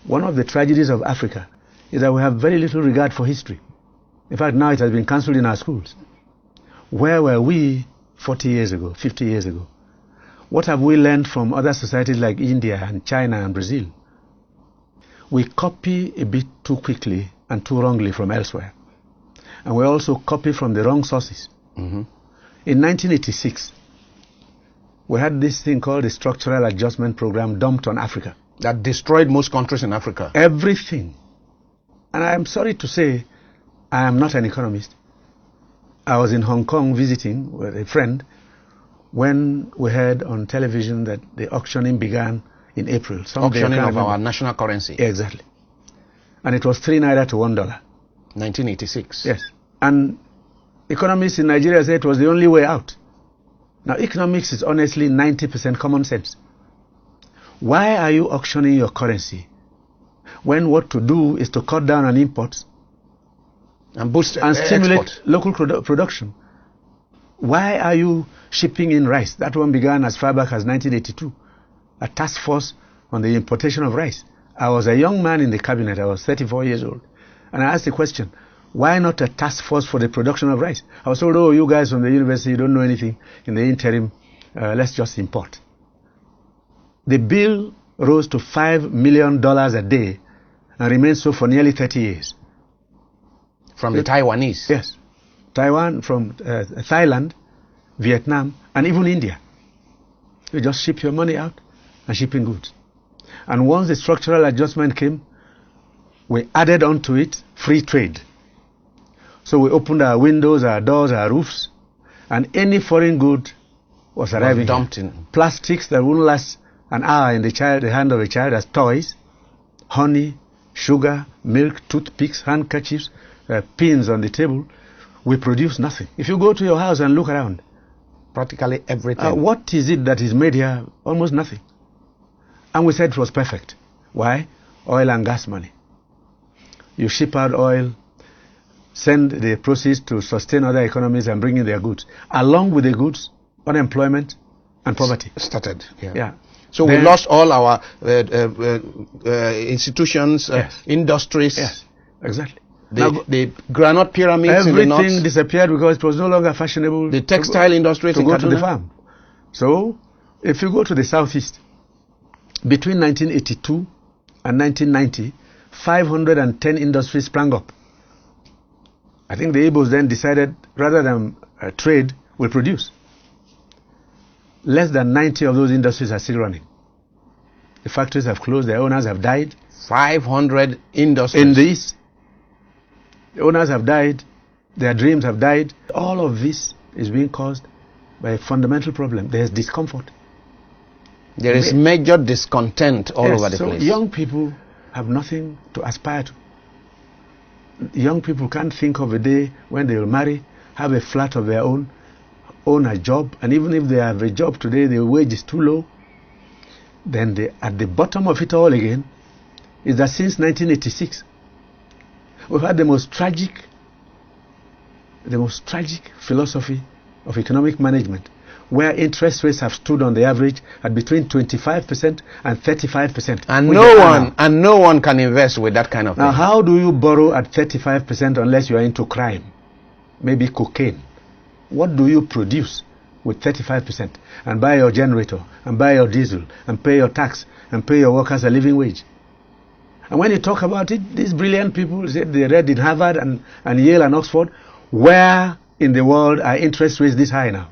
One of the tragedies of Africa is that we have very little regard for history. In fact, now it has been cancelled in our schools. Where were we 40 years ago, 50 years ago? What have we learned from other societies like India and China and Brazil? We copy a bit too quickly and too wrongly from elsewhere. And we also copy from the wrong sources. Mm-hmm. In 1986, we had this thing called the Structural Adjustment Program dumped on Africa. That destroyed most countries in Africa. Everything. And I am sorry to say, I am not an economist. I was in Hong Kong visiting with a friend when we heard on television that the auctioning began in April. Auctioning of our national currency. Exactly. And it was 3 naira to $1. 1986. Yes. And economists in Nigeria said it was the only way out. Now, economics is honestly 90% common sense. Why are you auctioning your currency when what to do is to cut down on imports and boost and stimulate export. Local production? Why are you shipping in rice? That one began as far back as 1982, a task force on the importation of rice. I was a young man in the cabinet. I was 34 years old. And I asked the question, why not a task force for the production of rice? I was told, oh, you guys from the university, you don't know anything. In the interim, let's just import. The bill rose to $5 million a day and remained so for nearly 30 years. From the Taiwanese? Yes. Taiwan, from Thailand, Vietnam, and even India. You just ship your money out and ship in goods. And once the structural adjustment came, we added onto it free trade. So we opened our windows, our doors, our roofs, and any foreign good was arriving. Dumped in. Plastics that wouldn't last an hour in the hand of a child as toys, honey, sugar, milk, toothpicks, handkerchiefs, pins on the table. We produce nothing. If you go to your house and look around, practically everything. What is it that is made here? Almost nothing. And we said it was perfect. Why? Oil and gas money. You ship out oil, send the proceeds to sustain other economies and bring in their goods. Along with the goods, unemployment and poverty Started. Yeah. So then we lost all our institutions, yes. Industries. Yes, exactly. The granite pyramids in the north. Everything disappeared because it was no longer fashionable. The textile industries to in go Kaduna. To the farm. So, if you go to the southeast, between 1982 and 1990, 510 industries sprang up. I think the Igbos then decided, rather than trade, we'll produce. Less than 90 of those industries are still running. The factories have closed, their owners have died. 500 industries. In the east. The owners have died, their dreams have died. All of this is being caused by a fundamental problem. There's discomfort. There is major discontent all over the place. So young people have nothing to aspire to. Young people can't think of a day when they will marry, have a flat of their own, own a job, and even if they have a job today, the wage is too low. Then at the bottom of it all again is that since 1986, we've had the most tragic philosophy of economic management, where interest rates have stood on the average at between 25% and 35%. And no one can invest with that kind of thing. Now, how do you borrow at 35% unless you are into crime? Maybe cocaine. What do you produce with 35%? And buy your generator, and buy your diesel, and pay your tax, and pay your workers a living wage. And when you talk about it, these brilliant people said they read in Harvard and Yale and Oxford. Where in the world are interest rates this high now?